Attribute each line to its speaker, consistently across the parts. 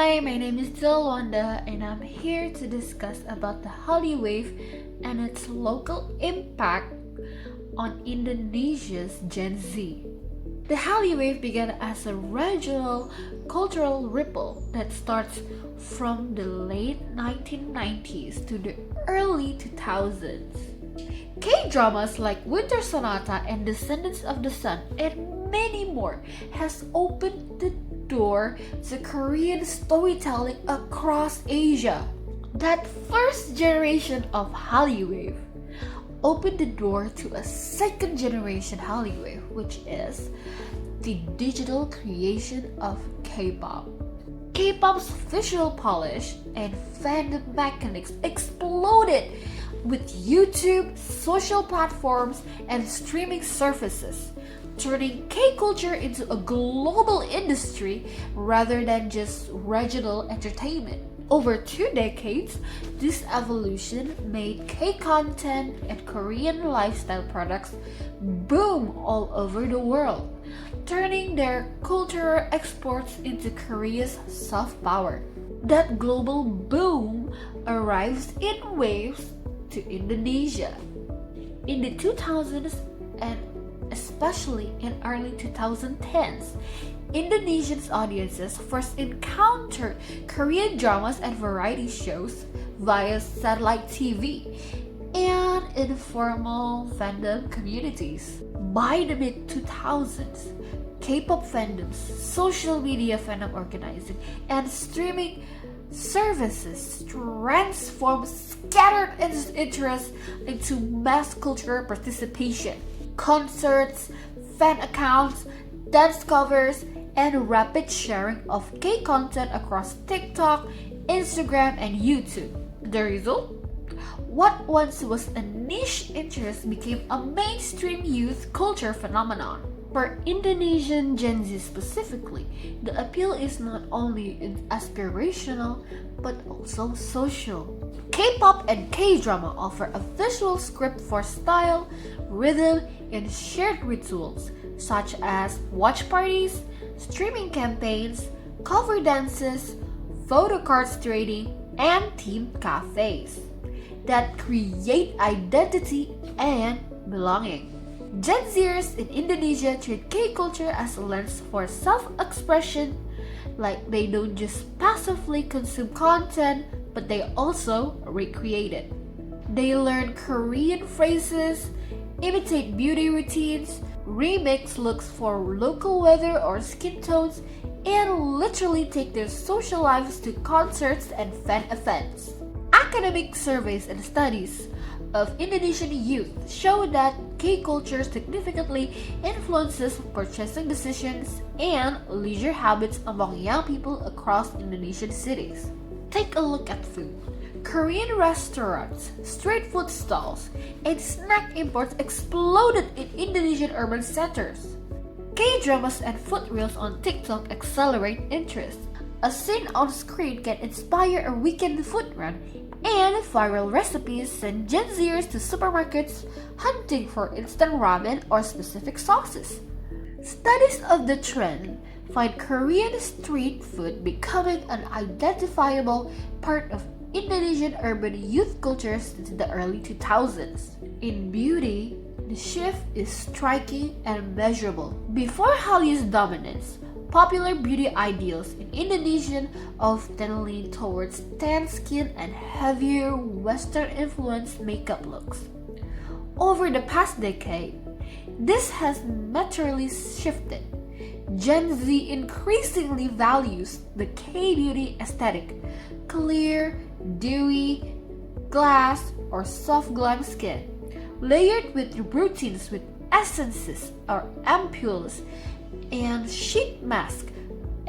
Speaker 1: Hi, my name is Dilla Loanda and I'm here to discuss about the Hallyu Wave and its local impact on Indonesia's Gen Z. The Hallyu Wave began as a regional cultural ripple that starts from the late 1990s to the early 2000s. K-dramas like Winter Sonata and Descendants of the Sun and many more has opened the door to Korean storytelling across Asia. That first generation of Hallyu Wave opened the door to a second generation Hallyu Wave, which is the digital creation of K-pop. K-pop's visual polish and fandom mechanics exploded with YouTube, social platforms, and streaming services, turning K-culture into a global industry rather than just regional entertainment. Over 2 decades, this evolution made K-content and Korean lifestyle products boom all over the world, turning their cultural exports into Korea's soft power. That global boom arrives in waves to Indonesia. In the 2000s and especially in early 2010s, Indonesian audiences first encountered Korean dramas and variety shows via satellite TV and informal fandom communities. By the mid-2000s, K-pop fandoms, social media fandom organizing, and streaming services transformed scattered interest into mass cultural participation. Concerts, fan accounts, dance covers, and rapid sharing of K-content across TikTok, Instagram, and YouTube. The result? What once was a niche interest became a mainstream youth culture phenomenon. For Indonesian Gen Z specifically, the appeal is not only aspirational but also social. K-pop and K-drama offer a visual script for style, rhythm, and shared rituals such as watch parties, streaming campaigns, cover dances, photo cards trading, and themed cafes that create identity and belonging. Gen Zers in Indonesia treat K-culture as a lens for self-expression, like they don't just passively consume content, but they also recreate it. They learn Korean phrases, imitate beauty routines, remix looks for local weather or skin tones, and literally take their social lives to concerts and fan events. Academic surveys and studies of Indonesian youth show that K-culture significantly influences purchasing decisions and leisure habits among young people across Indonesian cities. Take a look at food. Korean restaurants, street food stalls, and snack imports exploded in Indonesian urban centers. K-dramas and food reels on TikTok accelerate interest. A scene on screen can inspire a weekend food run, and viral recipes send Gen Zers to supermarkets hunting for instant ramen or specific sauces. Studies of the trend find Korean street food becoming an identifiable part of Indonesian urban youth culture since the early 2000s. In beauty, the shift is striking and measurable. Before Hallyu's dominance, popular beauty ideals in Indonesian often lean towards tan skin and heavier Western-influenced makeup looks. Over the past decade, this has materially shifted. Gen Z increasingly values the K-beauty aesthetic: clear, dewy, glass, or soft glam skin, layered with routines with essences or ampoules, and sheet mask,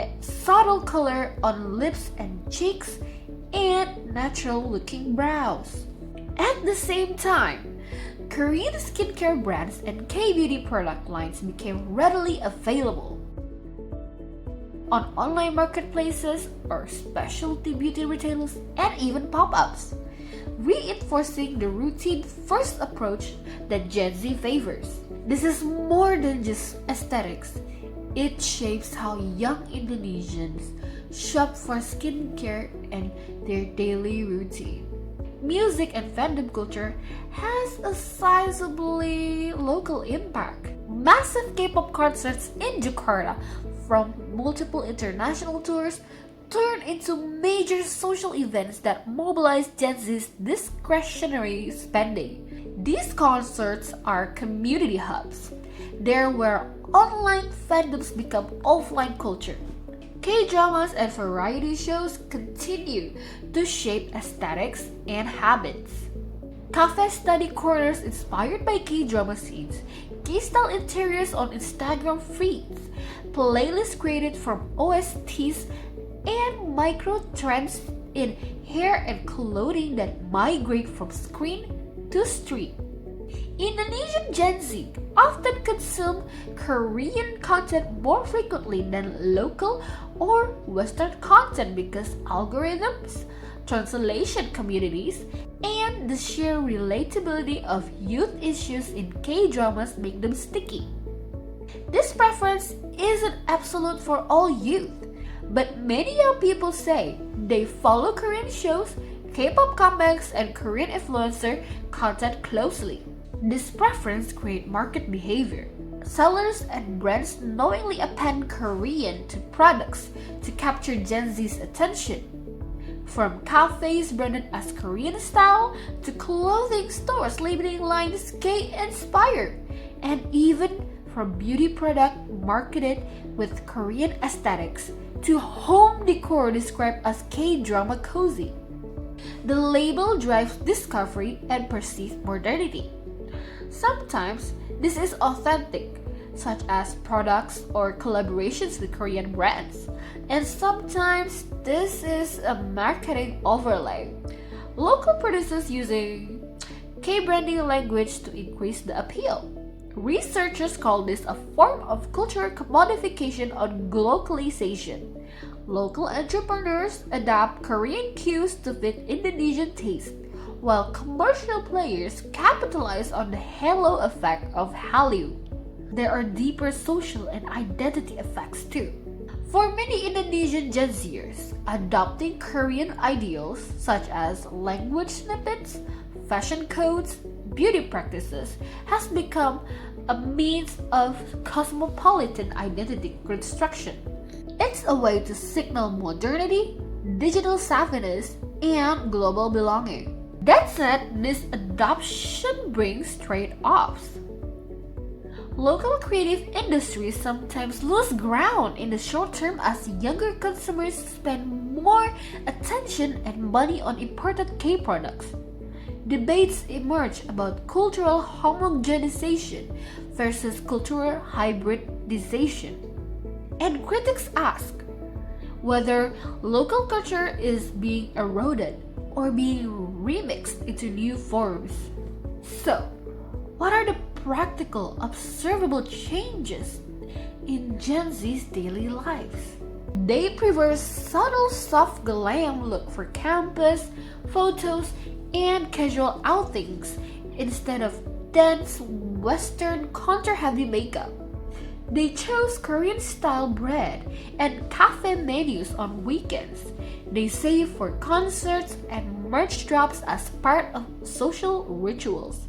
Speaker 1: a subtle color on lips and cheeks, and natural-looking brows. At the same time, Korean skincare brands and K-beauty product lines became readily available on online marketplaces or specialty beauty retailers and even pop-ups, reinforcing the routine-first approach that Gen Z favors. This is more than just aesthetics. It shapes how young Indonesians shop for skincare and their daily routine. Music and fandom culture has a sizably local impact. Massive K-pop concerts in Jakarta from multiple international tours turn into major social events that mobilize Gen Z's discretionary spending. These concerts are community hubs. They're where online fandoms become offline culture. K-dramas and variety shows continue to shape aesthetics and habits. Cafe study corners inspired by K-drama scenes, K-style interiors on Instagram feeds, playlists created from OSTs, and micro trends in hair and clothing that migrate from screen to street. Indonesian Gen Z often consume Korean content more frequently than local or Western content because algorithms, translation communities, and the sheer relatability of youth issues in K-dramas make them sticky. This preference isn't absolute for all youth, but many young people say they follow Korean shows, K-pop comebacks, and Korean influencer content closely. This preference creates market behavior. Sellers and brands knowingly append Korean to products to capture Gen Z's attention. From cafes branded as Korean style to clothing stores labeling lines K-inspired, and even from beauty product marketed with Korean aesthetics to home decor described as K-drama cozy. The label drives discovery and perceived modernity. Sometimes this is authentic, such as products or collaborations with Korean brands, and sometimes this is a marketing overlay. Local producers using K-branding language to increase the appeal. Researchers call this a form of cultural commodification or glocalization. Local entrepreneurs adapt Korean cues to fit Indonesian taste, while commercial players capitalize on the halo effect of Hallyu. There are deeper social and identity effects too. For many Indonesian Gen Zers, adopting Korean ideals such as language snippets, fashion codes, beauty practices has become a means of cosmopolitan identity construction. It's a way to signal modernity, digital savviness, and global belonging. That said, this adoption brings trade-offs. Local creative industries sometimes lose ground in the short term as younger consumers spend more attention and money on imported K-products. Debates emerge about cultural homogenization versus cultural hybridization. And critics ask whether local culture is being eroded or being remixed into new forms. So, what are the practical, observable changes in Gen Z's daily lives? They prefer subtle, soft glam look for campus, photos, and casual outings instead of dense, Western, contour-heavy makeup. They chose Korean-style bread and cafe menus on weekends. They save for concerts and merch drops as part of social rituals.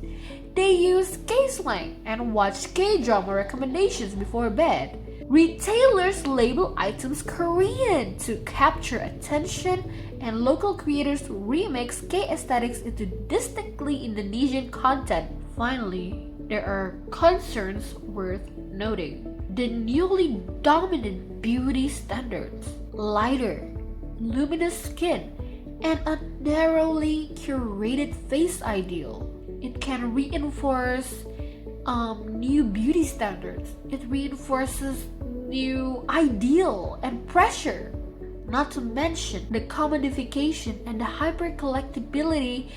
Speaker 1: They use K-slang and watch K-drama recommendations before bed. Retailers label items Korean to capture attention, and local creators remix K-aesthetics into distinctly Indonesian content. Finally, there are concerns worth noting. The newly dominant beauty standards, lighter, luminous skin, and a narrowly curated face ideal. It can reinforce new beauty standards. It reinforces new ideal and pressure. Not to mention the commodification and the hyper-collectibility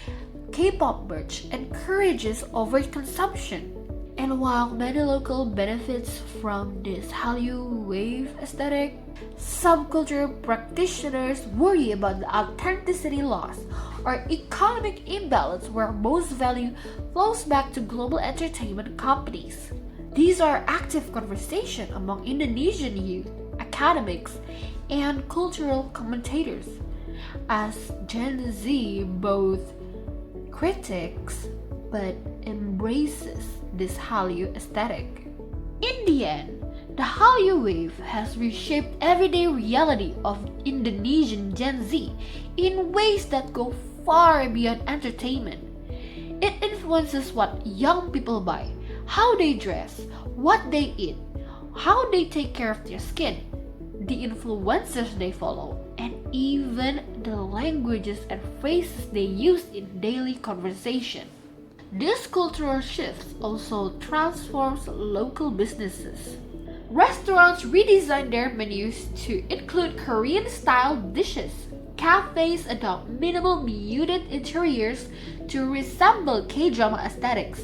Speaker 1: K-pop merch encourages overconsumption. And while many local benefits from this Hallyu Wave aesthetic, subculture practitioners worry about the authenticity loss or economic imbalance where most value flows back to global entertainment companies. These are active conversation among Indonesian youth, academics, and cultural commentators, as Gen Z both critiques but embraces this Hallyu aesthetic. In the end, the Hallyu Wave has reshaped everyday reality of Indonesian Gen Z in ways that go far beyond entertainment. It influences what young people buy, how they dress, what they eat, how they take care of their skin, the influencers they follow, and even the languages and phrases they use in daily conversation. This cultural shift also transforms local businesses. Restaurants redesign their menus to include Korean-style dishes. Cafes adopt minimal muted interiors to resemble K-drama aesthetics.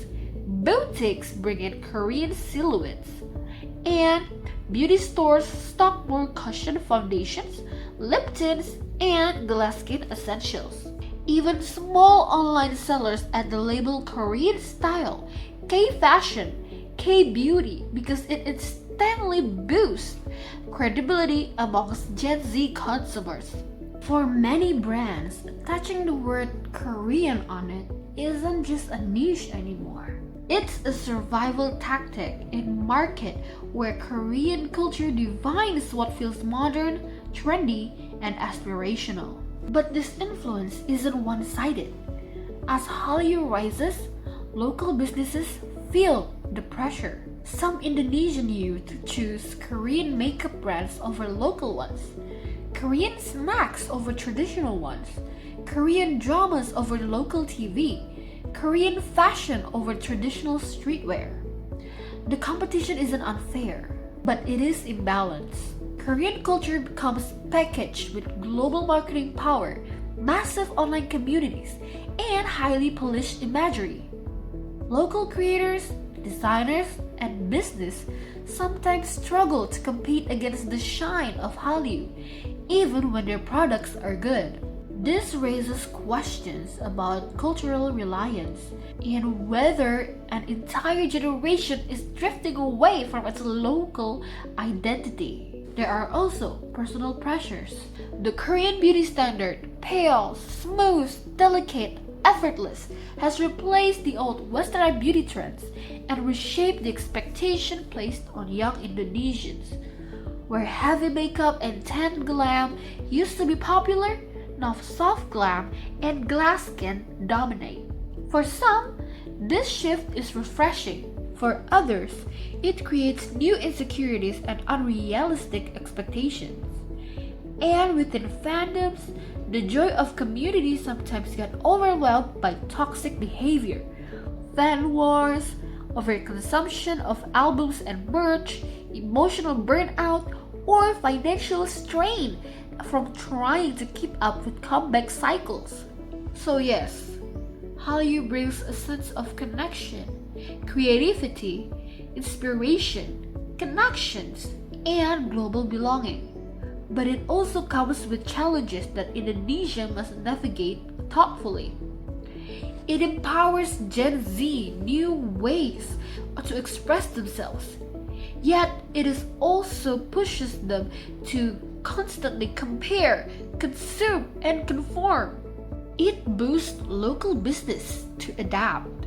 Speaker 1: Boutiques bring in Korean silhouettes. And beauty stores stock more cushion foundations, lip tints, and glass skin essentials. Even small online sellers add the label Korean style, K-fashion, K-beauty because it instantly boosts credibility amongst Gen Z consumers. For many brands, attaching the word Korean on it isn't just a niche anymore. It's a survival tactic in a market where Korean culture defines what feels modern, trendy, and aspirational. But this influence isn't one-sided. As Hallyu rises, local businesses feel the pressure. Some Indonesian youth choose Korean makeup brands over local ones, Korean snacks over traditional ones, Korean dramas over local TV, Korean fashion over traditional streetwear. The competition isn't unfair, but it is imbalanced. Korean culture becomes packaged with global marketing power, massive online communities, and highly polished imagery. Local creators, designers, and business sometimes struggle to compete against the shine of Hallyu, even when their products are good. This raises questions about cultural reliance and whether an entire generation is drifting away from its local identity. There are also personal pressures. The Korean beauty standard, pale, smooth, delicate, effortless, has replaced the old westernized beauty trends and reshaped the expectation placed on young Indonesians. Where heavy makeup and tan glam used to be popular, now soft glam and glass skin dominate. For some, this shift is refreshing. For others, it creates new insecurities and unrealistic expectations. And within fandoms, the joy of community sometimes get overwhelmed by toxic behavior, fan wars, overconsumption of albums and merch, emotional burnout, or financial strain from trying to keep up with comeback cycles. So yes, Hallyu brings a sense of connection, creativity, inspiration, connections, and global belonging. But it also comes with challenges that Indonesia must navigate thoughtfully. It empowers Gen Z new ways to express themselves, yet it is also pushes them to constantly compare, consume, and conform. It boosts local business to adapt,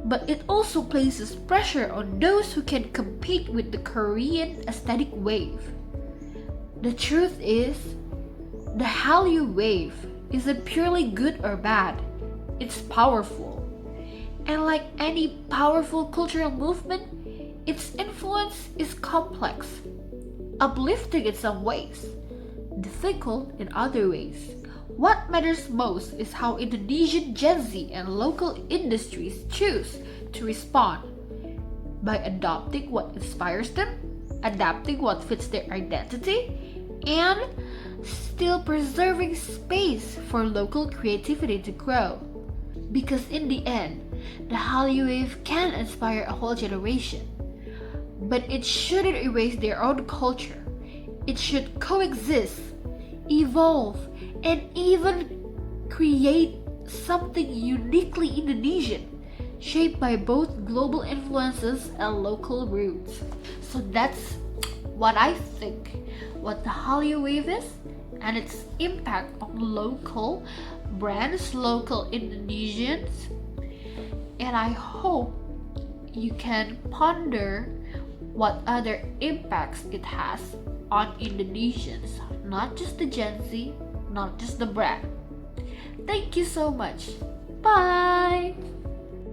Speaker 1: but it also places pressure on those who can compete with the Korean aesthetic wave. The truth is, the Hallyu Wave isn't purely good or bad, it's powerful. And like any powerful cultural movement, its influence is complex, uplifting in some ways, difficult in other ways. What matters most is how Indonesian Gen Z and local industries choose to respond by adopting what inspires them, adapting what fits their identity, and still preserving space for local creativity to grow. Because in the end, the Hallyu Wave can inspire a whole generation, but it shouldn't erase their own culture. It should coexist, evolve, and even create something uniquely Indonesian, shaped by both global influences and local roots. So that's what I think, what the Hallyu Wave is, and its impact on local brands, local Indonesians. And I hope you can ponder what other impacts it has on Indonesians, not just the Gen Z, not just the brand. Thank you so much. Bye!